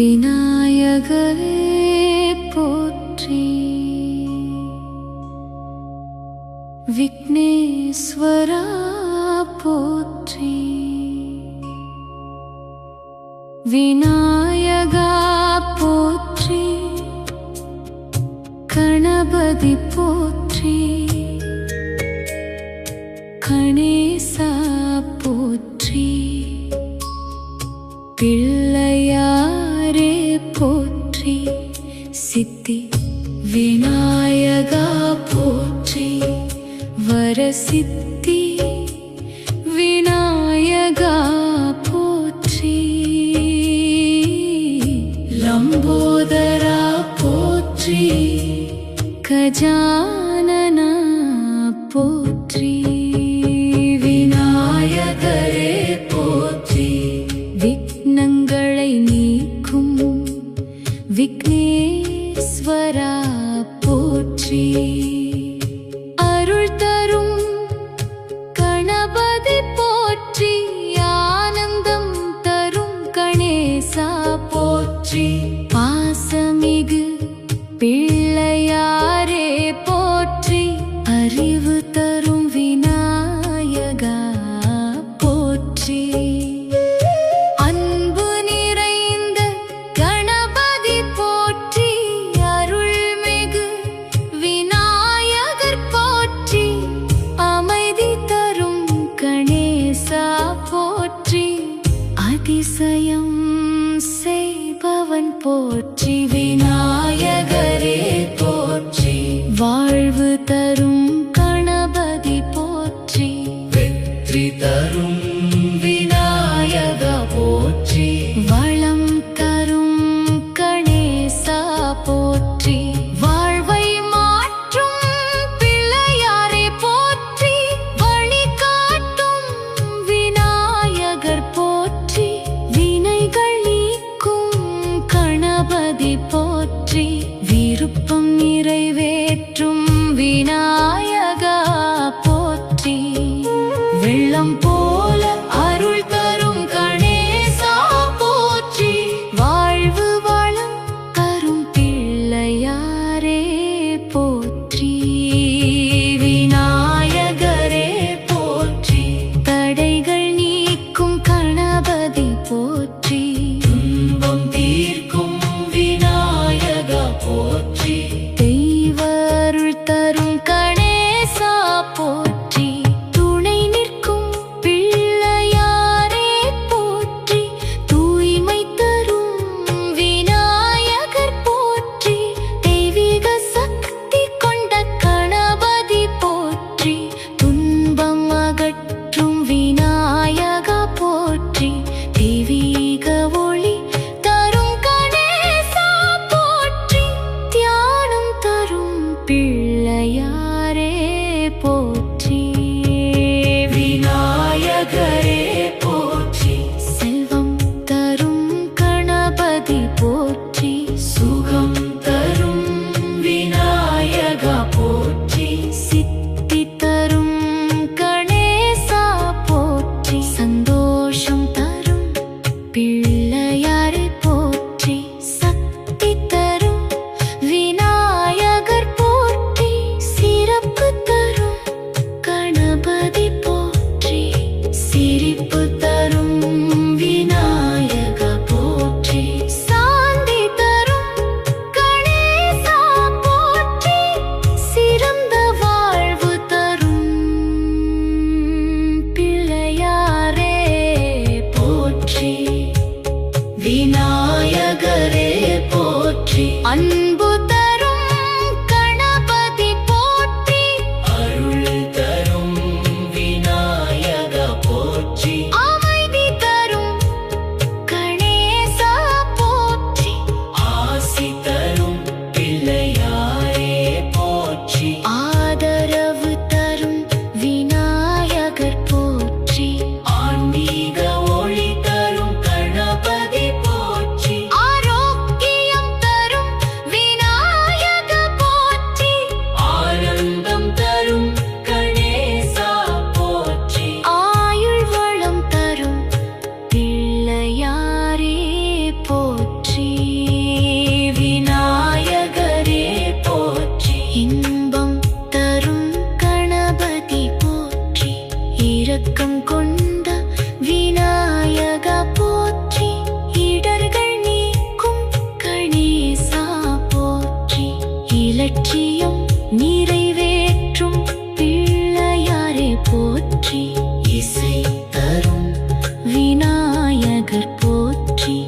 விநாயகரே போற்றி. விக்னேஸ்வரா போற்றி. விநாயகா போற்றி. கணபதி போற்றி. கணேசா போற்றி. பிள்ளையாரே போற்றி. சித்தி விநாயகா போற்றி. வரசித்தி விநாயகா போற்றி. லம்போதரா போற்றி. கஜானனா போற்றி. விநாயகரே போற்றி. விக்னங்களை நீக்கும் விக்னேஸ்வரா போற்றி. அருள் தரும் கணபதி போற்றி. ஆனந்தம் தரும் கணேசா போற்றி. பாசமிகு பிள்ளையாரே போற்றி. அறிவு தரும் இரக்கம் கொண்ட விநாயகா போற்றி, இடர்கள் நீக்கும் கணேசா போற்றி, இலட்சியம் நிறைவேற்றும் பிள்ளையாரே போற்றி, இசை தரும் விநாயகர் போற்றி,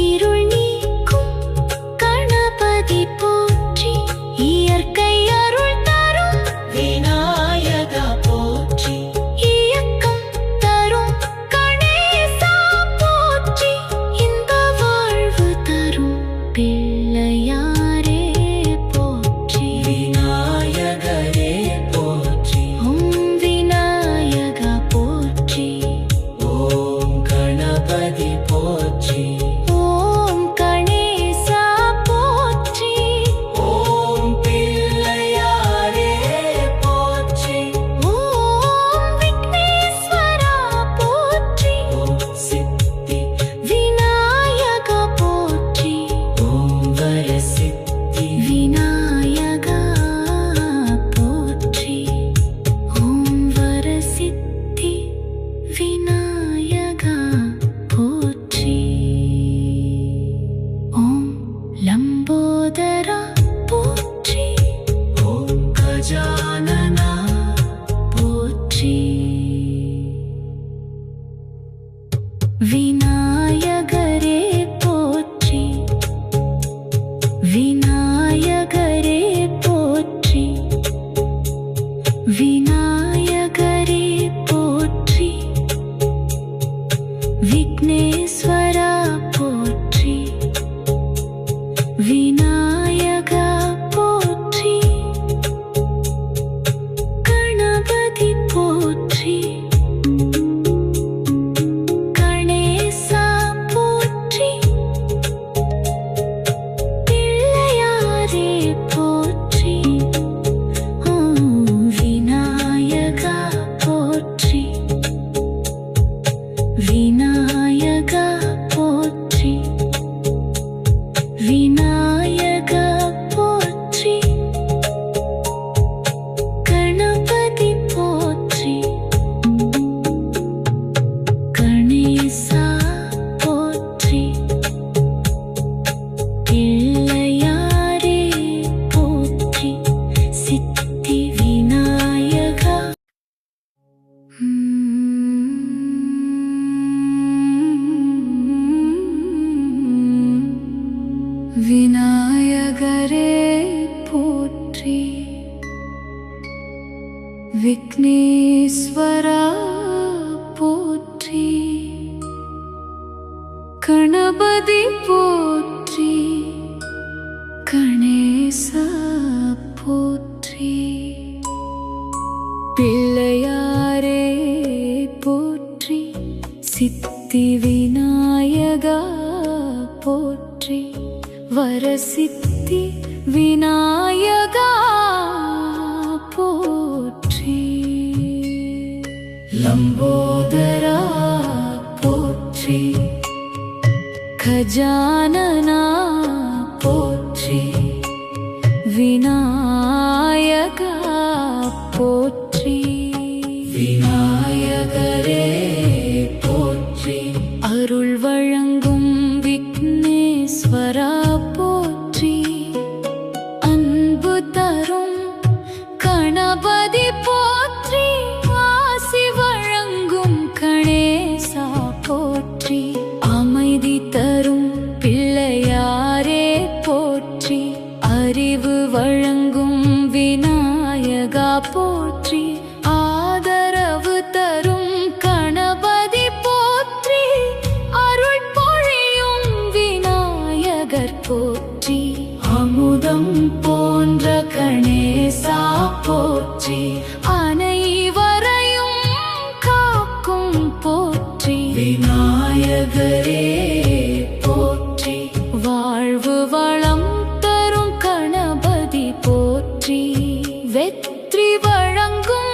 இருள் நீக்கும் கணபதி போற்றி, இயற்கை அருள் தரும் விநாயகா போற்றி, இயக்கம் தரும் கணேசா போற்றி, இன்ப வாழ்வு தரும் பிள்ளையாரே போற்றி, விநாயகரே போற்றி, ஓம் விநாயகா போற்றி, ஓம் கணபதி போற்றி, ஓம் கணேசா போற்றி, ஓம் பிள்ளையாரே போற்றி, ஓம் விக்னேஸ்வரா போற்றி, ஓம் சித்தி விநாயகா போற்றி, ஓம் வரசித்தி விநாயகா போற்றி, ஓம் வரசித்தி விநாயகா போற்றி, ஓம் லம்போதரா போற்றி, ஓம் கஜானனா போற்றி, விநாயகரே போற்றி, விநாயகரே போற்றி, விநாயகரே போற்றி, விக்னேஸ்வரா போற்றி, விநாயகா போற்றி, கணபதி போற்றி, கணேசா போற்றி, பிள்ளையாரே போற்றி, ஓம் விநாயகா போற்றி, விநாயகா போற்றி, விநாயகா போற்றி, கணபதி போற்றி, கணேசா போற்றி, பிள்ளையாரே போற்றி, சித்தி விநாயகா. விநாயகரே போற்றி, விக்னேஸ்வரா போற்றி, கணபதி போற்றி, கணேசா போற்றி, பிள்ளையாரே போற்றி, சித்தி விநாயகா போற்றி, வரசித்தி விநாயகா போற்றி, லம்போதரா போற்றி, கஜானனா போற்றி, விநாயகா போற்றி, விநாயகரே போற்றி, அருள் வழங்கும் விக்னேஸ்வரா போற்றி, அன்பு தரும் கணபதி போற்றி, ஆசி வழங்கும் கணேசா போற்றி, அமைதி தரும் பிள்ளையாரே போற்றி, அறிவு வழங்கும் விநாயகா போற்றி, ஆதரவு தரும் கணபதி போற்றி, அருள் பொழியும் விநாயகர் போற்றி, அமுதம் போன்ற கணேசா போற்றி, அனைவரையும் காக்கும் போற்றி, விநாயகரே போற்றி, வாழ்வு வளம் தரும் கணபதி போற்றி, வெற்றி வழங்கும்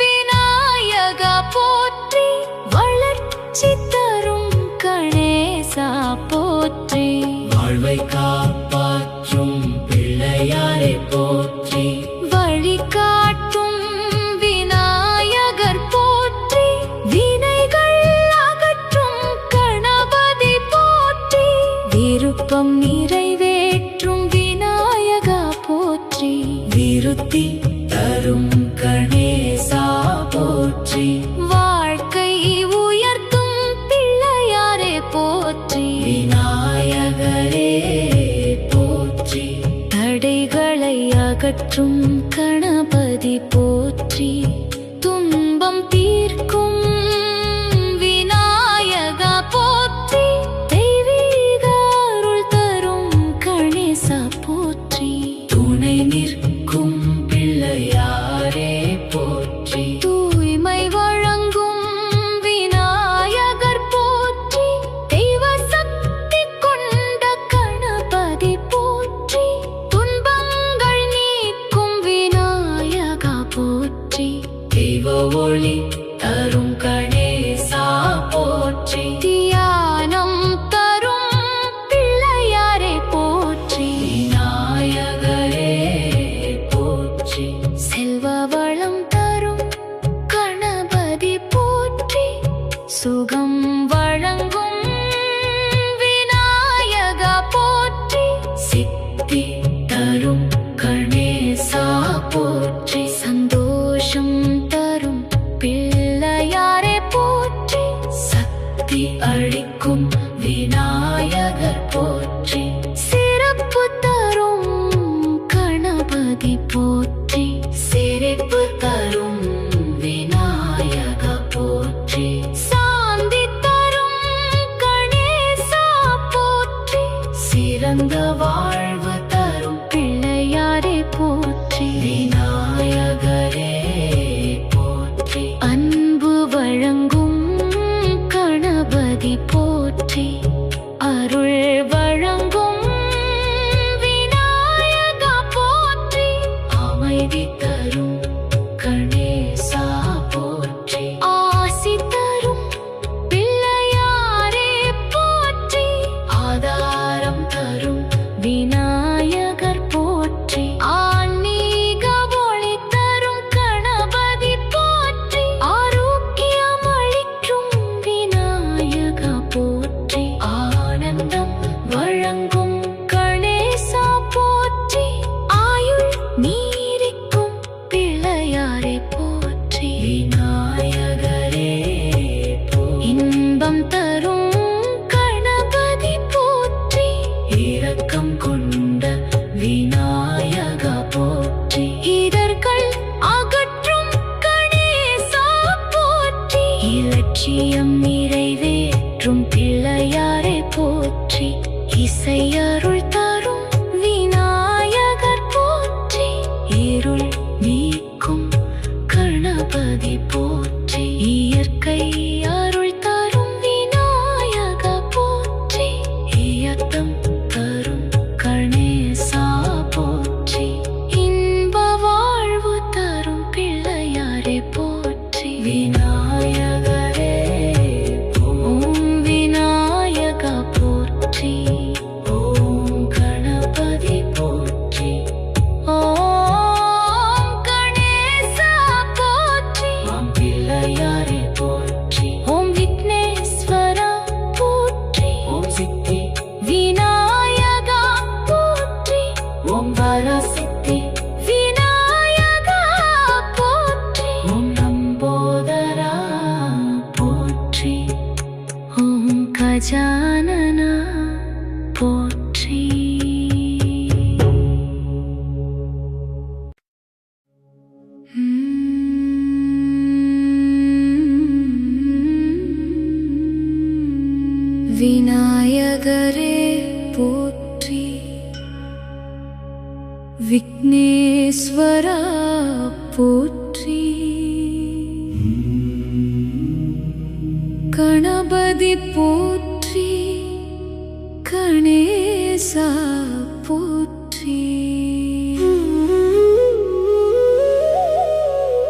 விநாயகா போற்றி, வளர்ச்சி தரும் கணேசா போற்றி, வாழ்வை காப்பாற்றும் பிள்ளையாரே போற்றி, வழிகாட்டும் விநாயகர் போற்றி, காப்பாற்றும் கணபதி போற்றி. துன்பம் தீர்க்கும் விநாயகா போற்றி. தெய்வீக அருள் தரும் கணேசா போற்றி. துணை நிற்கும் பிள்ளையாரே போற்றி. தூய்மை வழங்கும் விநாயகர் போற்றி. தெய்வ சக்தி கொண்ட கணபதி போற்றி. துன்பங்கள் நீக்கும் விநாயகா போற்றி. தெய்வ ஒளி தரும் கணேசா போற்றி. தியானம் தரும் பிள்ளையாரே போற்றி. விநாயகரே போற்றி. செல்வ வளம் தரும் கணபதி போற்றி. சுகம் வழங்கும் விநாயகா போற்றி. சித்தி தரும் கணேசா போற்றி. சந்தோஷம் தரும் பிள்ளையாரே போற்றி. சக்தி அளிக்கும் விநாயகர் போற்றி. சிறப்பு தரும் கணபதி போற்றி. சிரிப்பு தரும் விநாயகா போற்றி. சாந்தி தரும் கணேசா போற்றி. சிறந்த வாழ்வு தரும் பிள்ளையாரே போற்றி. விநாயகரே போற்றி. அன்பு வழங்கும் கணபதி போற்றி. அருள் வழங்கும் விநாயகா போற்றி. அமைதி தரும் கணேசா போற்றி. ஆசி தரும் பிள்ளையாரே போற்றி. ஆதாரம் தரும் விநாயகர் போற்றி. ஆன்மீக ஒளி தரும் கணபதி போற்றி. ஆரோக்கியம் அளிக்கும் விநாயகா போற்றி. ஆனந்தம் வழங்கும் கணேசா போற்றி. ஆயுள் நீரிக்கும் பிள்ளையாரே போற்றி. விநாயகரே போற்றி. இன்பம் தரும் கணபதி போற்றி. இரக்கம் கொண்ட விநாயகா போற்றி. இதர்கள் அகற்றும் கணேசா போற்றி. இலட்சியம் நிறைவேற்றும் பிள்ளையாரே போற்றி. இசை அருள் தரும் விநாயகர் போற்றி. இருள் நீக்கும் கணபதி போற்றி. இயற்கை அருள் தரும் விநாயகா போற்றி. இயக்கம் தரும் கணேசா போற்றி. இன்ப வாழ்வு தரும் பிள்ளையாரே போற்றி. விநாயகரே ஓம் விநாயகா போற்றி. ஓம் கணபதி போற்றி. ஓம் கணேசா போற்றி. ஓம் பிள்ளையாரே போற்றி. ஓம் விக்னேஸ்வரா போற்றி. ஓம் சித்தி விநாயகா போற்றி. ஓம் வரசித்தி விநாயகா போற்றி. ஓம் லம்போதரா போற்றி. ஓம் கஜானனா போற்றி. விநாயகரே போற்றி. விக்னேஸ்வரா போற்றி. கணபதி போற்றி. கணேசா போற்றி.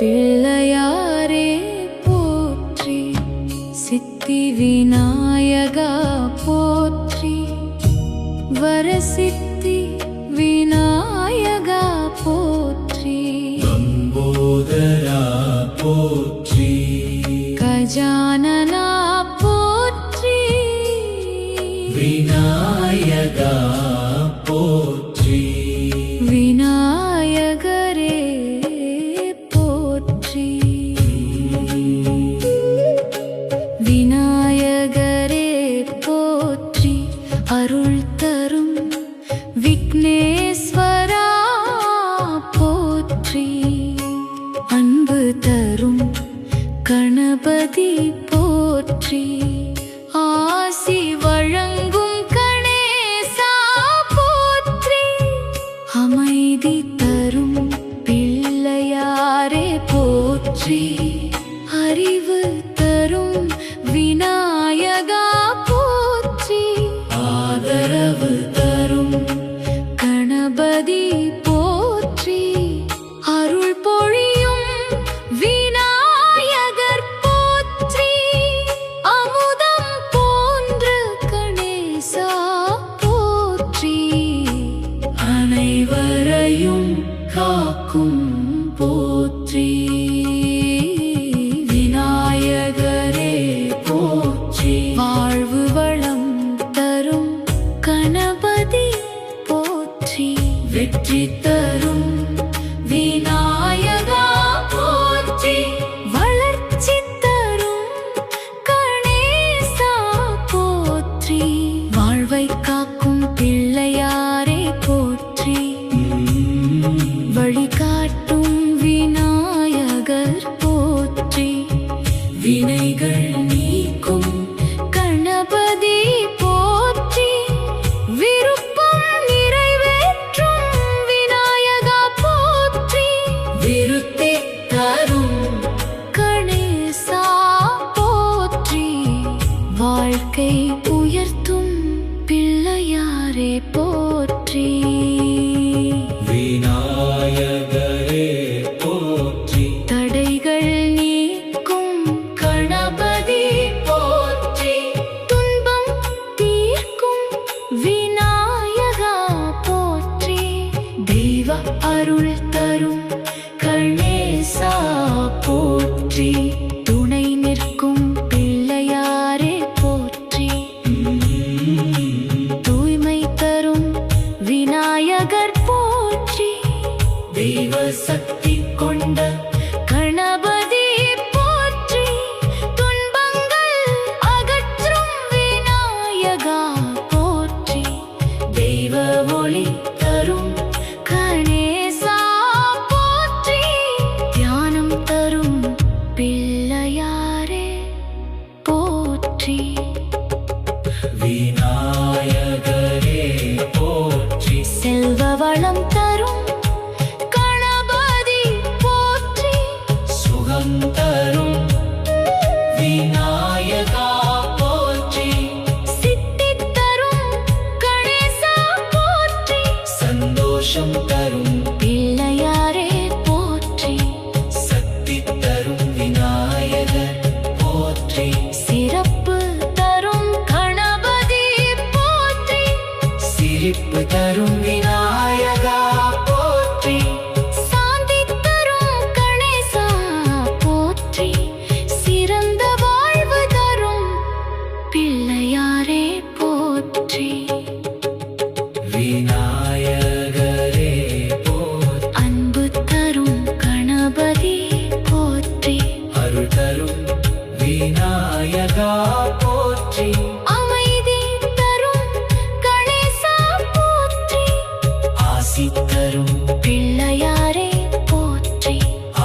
பிள்ளையாரே போற்றி. சித்தி விநாயகா போற்றி. வரசித்தி விநாயகா போற்றி. லம்போதரா போற்றி. கஜானனா போற்றி. விநாயகா போற்றி. விநாயகரே போற்றி. விநாயகரே போற்றி. அருள் தரும் விக்னேஸ்வரா போற்றி. தரும் கணபதி போற்றி. ஆசி வழங்கும் கணேசா போற்றி. அமைதி தரும் பிள்ளையாரே போற்றி. அறிவு தரும் விநாயகா போற்றி. ஆதரவு தரும் கணபதி போற்றி. அருள் பொழியும் விநாயகர் போற்றி. அமுதம் போன்ற கணேசா போற்றி. அனைவரையும் காக்கும் போற்றி. விநாயகரே போற்றி. வாழ்வு வளம் தரும் கணபதி போற்றி. வெற்றி தரும் விநாயகா போற்றி. வளர்ச்சி தரும் கணேசா போற்றி. வாழ்வை காக்கும் பிள்ளையாரே போற்றி. வழிகாட்டும் விநாயகர் போற்றி. வினைகள் நீக்கும் கணபதி போற்றி. விருப்பம் நிறைவேற்றும் விநாயகா போற்றி. விருத்தி தரும் கணேசா போற்றி. வாழ்க்கை உயர்த்தும் பிள்ளையாரே போற்றி. விநாயகரே போற்றி. தடைகள் நீக்கும் கணபதி போற்றி. துன்பம் தீர்க்கும் விநாயகா போற்றி. தெய்வ அருள் தரும் கணேசா போற்றி. துணை நிற்கும் பிள்ளையாரே போற்றி. தூய்மை தரும் விநாயகர் போற்றி. தெய்வ சக்தி கொண்ட கணபதி போற்றி. துன்பங்கள் அகற்றும் விநாயகா போற்றி. தெய்வ ஒளி தரும் கணேசா போற்றி. தியானம் தரும் பிள்ளையாரே போற்றி. விநாயகரே போற்றி. செல்வ வளம் தரும் கணபதி போற்றி. சுகம் தரும் விநாயகா போற்றி. சித்தி தரும் கணேசா போற்றி. சந்தோஷம் தரும் பிள்ளையாரே போற்றி. சக்தி தரும் விநாயகர் போற்றி. சிறப்பு தரும் கணபதி போற்றி. சிரிப்பு தரும் விநாயகா போற்றி. சாந்தி தரும் கணேசா போற்றி. சிறந்த வாழ்வு தரும் பிள்ளையாரே போற்றி. விநாயகரே போற்றி. அன்பு தரும் கணபதி போற்றி. அருள் தரும் விநாயகா போற்றி. அமைதி தரும் கணேசா போற்றி. ஆசி தரும் பிள்ளையாரே போற்றி.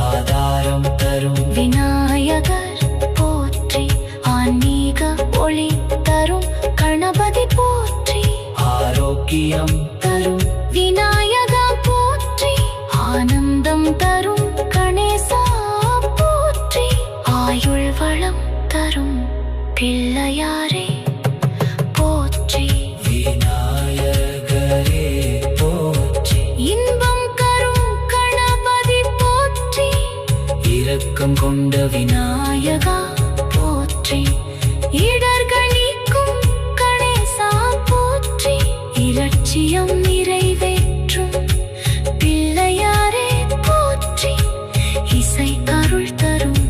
ஆதாரம் தரும் விநாயகர் போற்றி. ஆன்மீக ஒளி தரும் கணபதி போற்றி. ஆரோக்கியம் தரும் விநாயகா போற்றி. ஆனந்தம் தரும் கணேசா போற்றி. ஆயுள் வளம் தரும் பிள்ளையாரே போற்றி. விநாயகரே போற்றி. இன்பம் தரும் கணபதி போற்றி. இரக்கம் கொண்ட விநாயகா போற்றி. இடர்கள் நீக்கும் கணேசா போற்றி. இலட்சியம் நிறைவேற்றும் பிள்ளையாரே போற்றி. இசை அருள் தரும்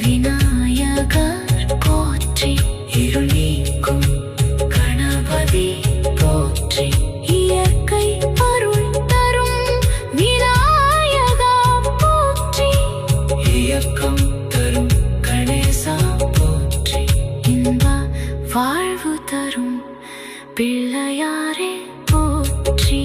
விநாயகர் போற்றி. இருள் நீக்கும் கணபதி போற்றி. இயற்கை அருள் தரும் விநாயகா போற்றி. இயக்கம் தரும் கணேசா போற்றி. இன்ப வாழ்வு தரும் பிள்ளையாரே போற்றி.